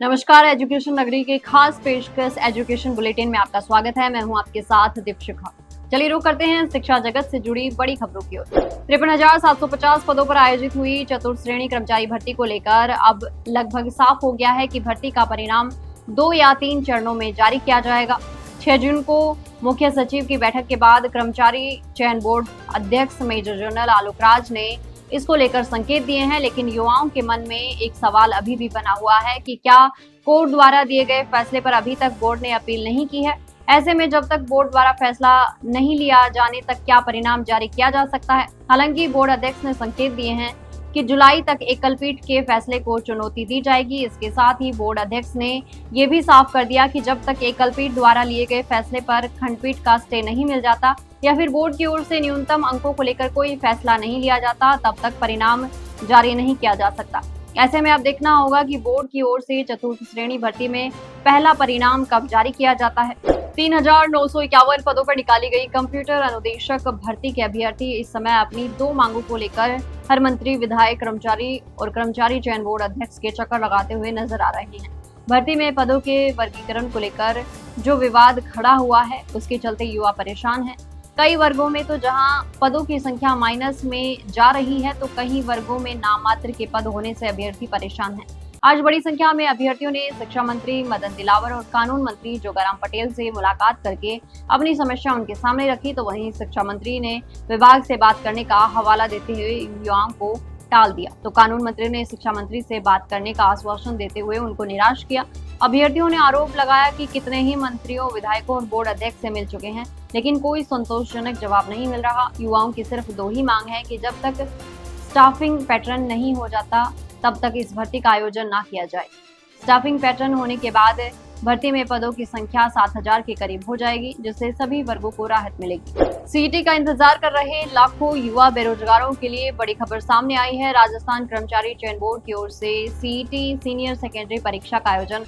नमस्कार, एजुकेशन नगरी के खास पेशकश एजुकेशन बुलेटिन में आपका स्वागत है। मैं हूं आपके साथ दीपशिखा। चलिए रुक करते हैं शिक्षा जगत से जुड़ी बड़ी खबरों की ओर। 53,750 पदों पर आयोजित हुई चतुर्थ श्रेणी कर्मचारी भर्ती को लेकर अब लगभग साफ हो गया है कि भर्ती का परिणाम 2 या 3 चरणों में जारी किया जाएगा। 6 जून को मुख्य सचिव की बैठक के बाद कर्मचारी चयन बोर्ड अध्यक्ष मेजर जनरल आलोक राज ने इसको लेकर संकेत दिए हैं, लेकिन युवाओं के मन में एक सवाल अभी भी बना हुआ है कि क्या कोर्ट द्वारा दिए गए फैसले पर अभी तक बोर्ड ने अपील नहीं की है। ऐसे में जब तक बोर्ड द्वारा फैसला नहीं लिया जाने तक क्या परिणाम जारी किया जा सकता है। हालांकि बोर्ड अध्यक्ष ने संकेत दिए हैं कि जुलाई तक एकल पीठ के फैसले को चुनौती दी जाएगी। इसके साथ ही बोर्ड अध्यक्ष ने ये भी साफ कर दिया कि जब तक एकल पीठ द्वारा लिए गए फैसले पर खंडपीठ का स्टे नहीं मिल जाता या फिर बोर्ड की ओर से न्यूनतम अंकों को लेकर कोई फैसला नहीं लिया जाता, तब तक परिणाम जारी नहीं किया जा सकता। ऐसे में अब देखना होगा कि बोर्ड की ओर से चतुर्थ श्रेणी भर्ती में पहला परिणाम कब जारी किया जाता है। 3,951 पदों पर निकाली गई कंप्यूटर अनुदेशक भर्ती के अभ्यर्थी इस समय अपनी 2 मांगों को लेकर हर मंत्री, विधायक, कर्मचारी और कर्मचारी चयन बोर्ड अध्यक्ष के चक्कर लगाते हुए नजर आ रहे हैं। भर्ती में पदों के वर्गीकरण को लेकर जो विवाद खड़ा हुआ है, उसके चलते युवा परेशान हैं। कई वर्गों में तो जहां पदों की संख्या माइनस में जा रही है, तो कई वर्गों में नाम मात्र के पद होने से अभ्यर्थी परेशान हैं। आज बड़ी संख्या में अभ्यर्थियों ने शिक्षा मंत्री मदन दिलावर और कानून मंत्री जोगाराम पटेल से मुलाकात करके अपनी समस्या उनके सामने रखी। तो वहीं शिक्षा मंत्री ने विभाग से बात करने का हवाला देते हुए युवाओं को टाल दिया, तो कानून मंत्री ने शिक्षा मंत्री से बात करने का आश्वासन देते हुए उनको निराश किया। अभ्यर्थियों ने आरोप लगाया कि कितने ही मंत्रियों, विधायकों और बोर्ड अध्यक्ष से मिल चुके हैं, लेकिन कोई संतोषजनक जवाब नहीं मिल रहा। युवाओं की सिर्फ 2 ही मांग है कि जब तक स्टाफिंग पैटर्न नहीं हो जाता तब तक इस भर्ती का आयोजन ना किया जाए। स्टाफिंग पैटर्न होने के बाद भर्ती में पदों की संख्या 7,000 के करीब हो जाएगी, जिससे सभी वर्गों को राहत मिलेगी। सीईटी का इंतजार कर रहे लाखों युवा बेरोजगारों के लिए बड़ी खबर सामने आई है। राजस्थान कर्मचारी चयन बोर्ड की ओर से सीईटी सीनियर सेकेंडरी परीक्षा का आयोजन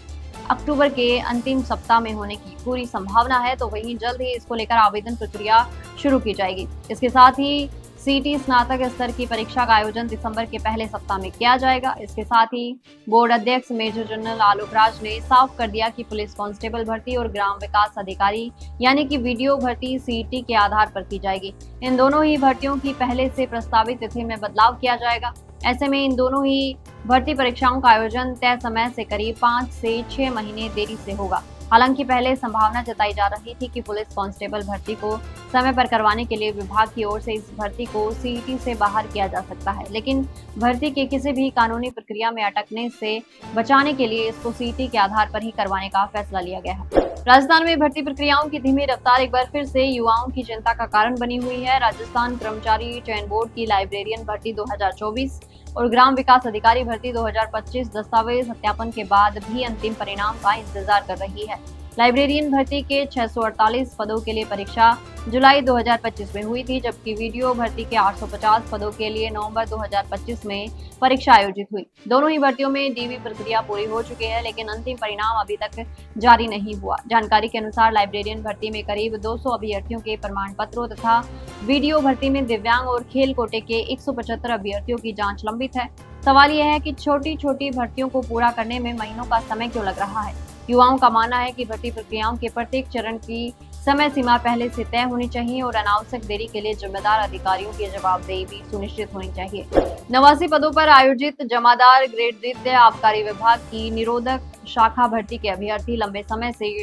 अक्टूबर के अंतिम सप्ताह में होने की पूरी संभावना है। तो वहीं जल्द ही इसको लेकर आवेदन प्रक्रिया शुरू की जाएगी। इसके साथ ही सीईटी स्नातक स्तर की परीक्षा का आयोजन दिसंबर के पहले सप्ताह में किया जाएगा। इसके साथ ही बोर्ड अध्यक्ष मेजर जनरल आलोक राज ने साफ कर दिया कि पुलिस कांस्टेबल भर्ती और ग्राम विकास अधिकारी यानी कि वीडियो भर्ती सीईटी के आधार पर की जाएगी। इन दोनों ही भर्तियों की पहले से प्रस्तावित तिथि में बदलाव किया जाएगा। ऐसे में इन दोनों ही भर्ती परीक्षाओं का आयोजन तय समय से करीब 5 से 6 महीने देरी से होगा। हालांकि पहले संभावना जताई जा रही थी कि पुलिस कांस्टेबल भर्ती को समय पर करवाने के लिए विभाग की ओर से इस भर्ती को सीईटी से बाहर किया जा सकता है, लेकिन भर्ती के किसी भी कानूनी प्रक्रिया में अटकने से बचाने के लिए इसको सीईटी के आधार पर ही करवाने का फैसला लिया गया है। राजस्थान में भर्ती प्रक्रियाओं की धीमी रफ्तार एक बार फिर से युवाओं की चिंता का कारण बनी हुई है। राजस्थान कर्मचारी चयन बोर्ड की लाइब्रेरियन भर्ती 2024 और ग्राम विकास अधिकारी भर्ती 2025 दस्तावेज सत्यापन के बाद भी अंतिम परिणाम का इंतजार कर रही है। लाइब्रेरियन भर्ती के 648 पदों के लिए परीक्षा जुलाई 2025 में हुई थी, जबकि वीडियो भर्ती के 850 पदों के लिए नवंबर 2025 में परीक्षा आयोजित हुई। दोनों ही भर्तियों में डीवी प्रक्रिया पूरी हो चुकी है, लेकिन अंतिम परिणाम अभी तक जारी नहीं हुआ। जानकारी के अनुसार लाइब्रेरियन भर्ती में करीब 200 अभ्यर्थियों के प्रमाण पत्रों तथा वीडियो भर्ती में दिव्यांग और खेल कोटे के 175 अभ्यर्थियों की जाँच लंबित है। सवाल यह है कि छोटी छोटी भर्तियों को पूरा करने में महीनों का समय क्यों लग रहा है। युवाओं का मानना है कि भर्ती प्रक्रियाओं के प्रत्येक चरण की समय सीमा पहले से तय होनी चाहिए और अनावश्यक देरी के लिए जिम्मेदार अधिकारियों की जवाबदेही भी सुनिश्चित होनी चाहिए। 89 पदों पर आयोजित जमादार ग्रेड द्वितीय आबकारी विभाग की निरोधक शाखा भर्ती के अभ्यर्थी लंबे समय से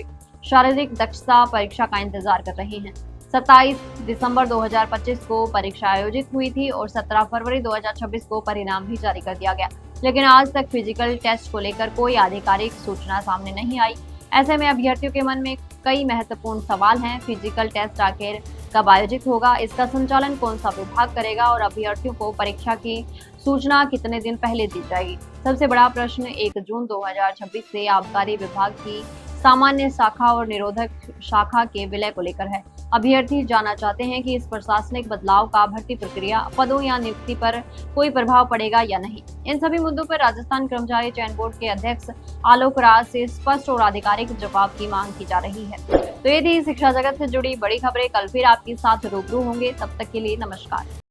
शारीरिक दक्षता परीक्षा का इंतजार कर रहे हैं। 27 दिसंबर 2025 को परीक्षा आयोजित हुई थी और 17 फरवरी 2026 को परिणाम भी जारी कर दिया गया, लेकिन आज तक फिजिकल टेस्ट को लेकर कोई आधिकारिक सूचना सामने नहीं आई। ऐसे में अभ्यर्थियों के मन में कई महत्वपूर्ण सवाल हैं। फिजिकल टेस्ट आखिर कब आयोजित होगा, इसका संचालन कौन सा विभाग करेगा और अभ्यर्थियों को परीक्षा की सूचना कितने दिन पहले दी जाएगी। सबसे बड़ा प्रश्न 1 जून 2026 से आबकारी विभाग की सामान्य शाखा और निरोधक शाखा के विलय को लेकर है। अभ्यर्थी जानना चाहते हैं कि इस प्रशासनिक बदलाव का भर्ती प्रक्रिया, पदों या नियुक्ति पर कोई प्रभाव पड़ेगा या नहीं। इन सभी मुद्दों पर राजस्थान कर्मचारी चयन बोर्ड के अध्यक्ष आलोक राज से स्पष्ट और आधिकारिक जवाब की मांग की जा रही है। तो ये थी शिक्षा जगत से जुड़ी बड़ी खबरें। कल फिर आपके साथ रूबरू होंगे, तब तक के लिए नमस्कार।